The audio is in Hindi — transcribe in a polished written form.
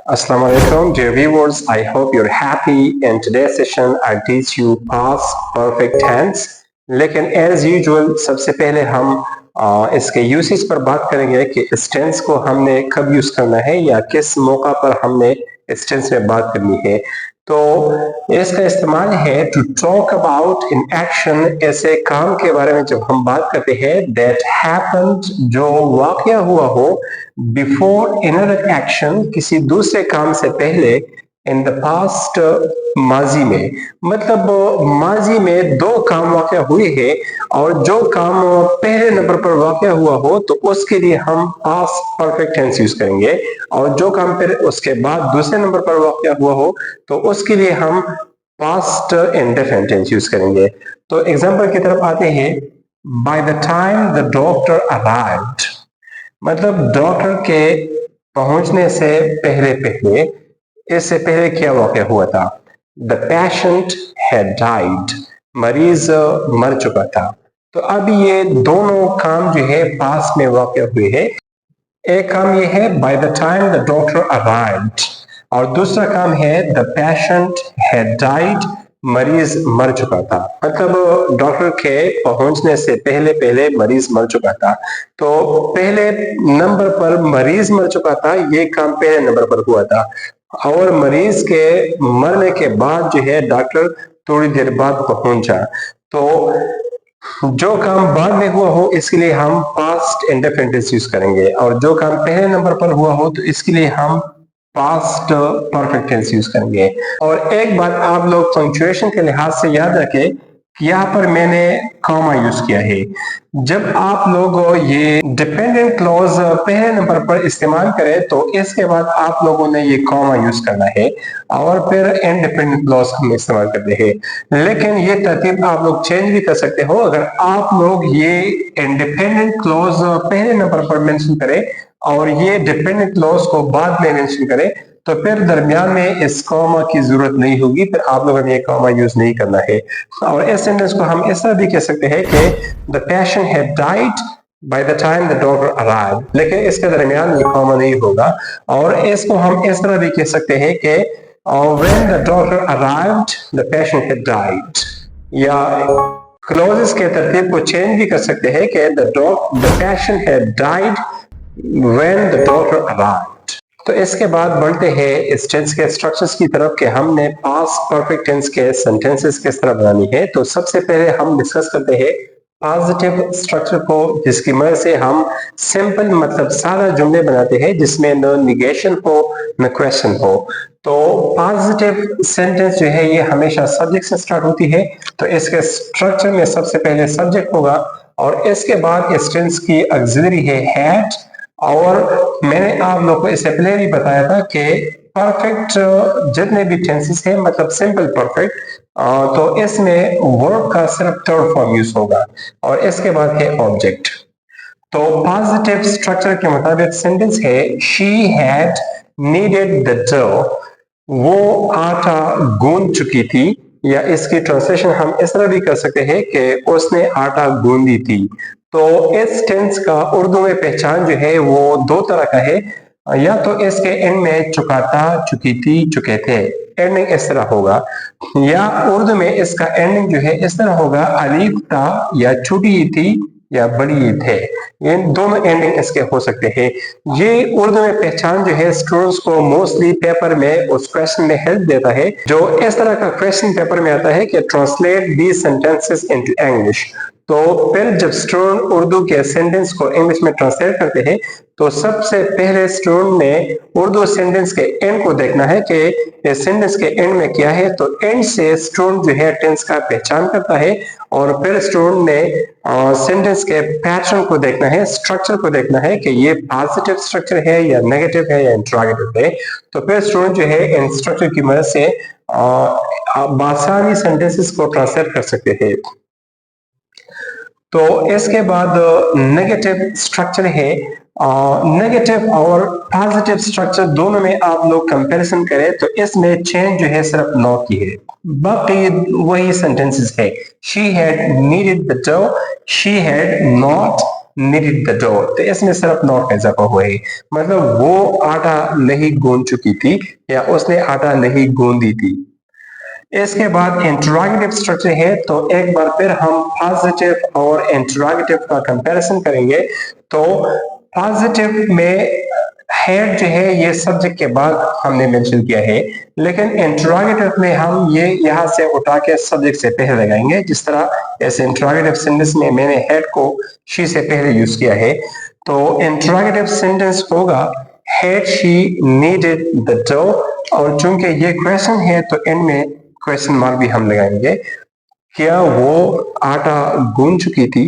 Assalamu alaikum, dear viewers. I hope you're happy. In today's session, I teach you past perfect tense. लेकिन as usual, सबसे पहले हम इसके यूसेज पर बात करेंगे कि इस टेंस को हमने कब यूज करना है या किस मौका पर हमने इस टेंस में बात करनी है। तो इसका इस्तेमाल है to talk about in action, ऐसे काम के बारे में जब हम बात करते हैं दैट हैपेंड, जो वाकया हुआ हो बिफोर अनदर एक्शन, किसी दूसरे काम से पहले, इन द पास्ट, माजी में। मतलब माजी में दो काम वाकया हुए हैं और जो काम पहले नंबर पर वाकया हुआ हो तो उसके लिए हम पास्ट परफेक्ट टेंस यूज करेंगे, और जो काम फिर उसके बाद दूसरे नंबर पर वाकया हुआ हो तो उसके लिए हम पास्ट इंडेफिनिट टेंस यूज करेंगे। तो एग्जांपल की तरफ आते हैं। By the time the doctor arrived, मतलब डॉक्टर के पहुंचने से पहले पहले, इससे पहले क्या वाकया हुआ था? द पेशेंट हैड डाइड, मरीज मर चुका था। तो अब ये दोनों काम जो है पास में वाकया हुए हैं। एक काम ये है by the time the doctor arrived, और दूसरा काम है द पेशेंट हैड डाइड, मरीज मर चुका था। मतलब डॉक्टर के पहुंचने से पहले पहले मरीज मर चुका था। तो पहले नंबर पर मरीज मर चुका था, ये काम पहले नंबर पर हुआ था, और मरीज के मरने के बाद जो है डॉक्टर थोड़ी देर बाद पहुंचा। तो जो काम बाद में हुआ हो इसके लिए हम पास्ट इंडेफिनिट यूज करेंगे, और जो काम पहले नंबर पर हुआ हो तो इसके लिए हम पास्ट परफेक्ट टेंस यूज करेंगे। और एक बात आप लोग पंक्चुएशन के लिहाज से याद रखें कि यहाँ पर मैंने कॉमा यूज किया है। जब आप लोग ये डिपेंडेंट क्लॉज पहले नंबर पर इस्तेमाल करें तो इसके बाद आप लोगों ने ये कॉमा यूज करना है, और फिर इंडिपेंडेंट क्लॉज हम इस्तेमाल करते हैं। लेकिन ये तरतीब आप लोग चेंज भी कर सकते हो। अगर आप लोग ये इंडिपेंडेंट क्लॉज पहले नंबर पर मेंशन करें और ये डिपेंडेंट क्लॉज को बाद में मेंशन करें तो फिर दरमियान में इस कॉमा की जरूरत नहीं होगी, फिर आप लोगों ने ये कॉमा यूज नहीं करना है। और इस सेंटेंस को हम इस तरह भी कह सकते हैं कि the patient had died by the time the doctor arrived, लेकिन इसके दरमियान ये कॉमा नहीं होगा। और इसको हम इस तरह भी कह सकते हैं कि when the doctor arrived the patient had died, या क्लोजेस के तरतीब को चेंज भी कर सकते हैं कि the patient had died when the doctor arrived. तो इसके बाद बढ़ते हैं इस टेंस के स्ट्रक्चर्स की तरफ कि हमने पास्ट परफेक्ट टेंस के सेंटेंसेस किस तरह बनानी है। तो सबसे पहले हम डिस्कस करते हैं पॉजिटिव स्ट्रक्चर को, जिसकी मदद से हम सिंपल मतलब सादा जुमले बनाते हैं जिसमें न निगेशन हो न क्वेश्चन हो। तो पॉजिटिव सेंटेंस जो है ये हमेशा सब्जेक्ट से स्टार्ट होती है। तो इसके स्ट्रक्चर में सबसे पहले सब्जेक्ट होगा, और इसके बाद इस टेंस की ऑक्सिलरी है हैड। और मैंने आप लोग को इससे पहले भी बताया था कि परफेक्ट जितने भी टेंसेस हैं मतलब सिंपल परफेक्ट, तो इसमें वर्ब का सिर्फ थर्ड फॉर्म यूज होगा, और इसके बाद है ऑब्जेक्ट। तो पॉजिटिव स्ट्रक्चर के मुताबिक सेंटेंस है she had needed the dough, वो आटा गूंद चुकी थी, या इसकी ट्रांसलेशन हम इस तरह भी कर सकते हैं कि उसने आटा गूंदी थी। तो इस टेंस का उर्दू में पहचान जो है वो दो तरह का है, या तो इसके एंड में चुकाता, चुकी थी, चुके थे, एंडिंग इस तरह होगा, या उर्दू में इसका एंडिंग जो है इस तरह होगा अलीफ था, या छुटी थी, या बड़ी थे। ये दोनों एंडिंग इसके हो सकते हैं। ये उर्दू में पहचान जो है स्टूडेंट्स को मोस्टली पेपर में उस क्वेश्चन में हेल्प देता है जो इस तरह का क्वेश्चन पेपर में आता है कि translate these sentences into English. तो फिर जब स्टूडेंट उर्दू के सेंटेंस को इंग्लिश में ट्रांसलेट करते हैं तो सबसे पहले स्टूडेंट ने उर्दू सेंटेंस के एंड को देखना है कि सेंटेंस के एंड में क्या है। तो एंड से स्टूडेंट जो है टेंस का पहचान करता है, और फिर स्टूडेंट ने सेंटेंस के पैटर्न को देखना है, स्ट्रक्चर को देखना है कि ये पॉजिटिव स्ट्रक्चर है या नेगेटिव है या इंट्रोगेटिव है। तो फिर स्टूडेंट जो है इन स्ट्रक्चर की मदद से आसानी सेंटेंसेस को ट्रांसलेट कर सकते हैं। तो इसके बाद नेगेटिव स्ट्रक्चर है। नेगेटिव और पॉजिटिव स्ट्रक्चर दोनों में आप लोग कंपैरिजन करें तो इसमें चेंज जो है सिर्फ नौ की है, बाकी वही सेंटेंसेस है। She had needed the dough, she had not kneaded the dough। तो इसमें सिर्फ नॉट का इजाफा हुआ है, मतलब वो आटा नहीं गूंद चुकी थी या उसने आटा नहीं गूंदी थी। इसके बाद इंटरोगेटिव स्ट्रक्चर है, तो एक बार फिर हम पॉजिटिव और इंटरोगेटिव का कंपैरिजन करेंगे। तो पॉजिटिव में हेड जो है ये सब्जेक्ट के बाद हमने मेंशन किया है, लेकिन इंटरोगेटिव में हम ये यहाँ से उठा के सब्जेक्ट से पहले लगाएंगे। जिस तरह इस इंटरोगेटिव सेंटेंस में मैंने हेड को शी से पहले यूज किया है, तो इंटरोगेटिव सेंटेंस होगा had she kneaded the dough। और चूंकि ये क्वेश्चन है तो इनमें क्वेश्चन मार्क भी हम लगाएंगे। क्या वो आटा गूंद चुकी थी?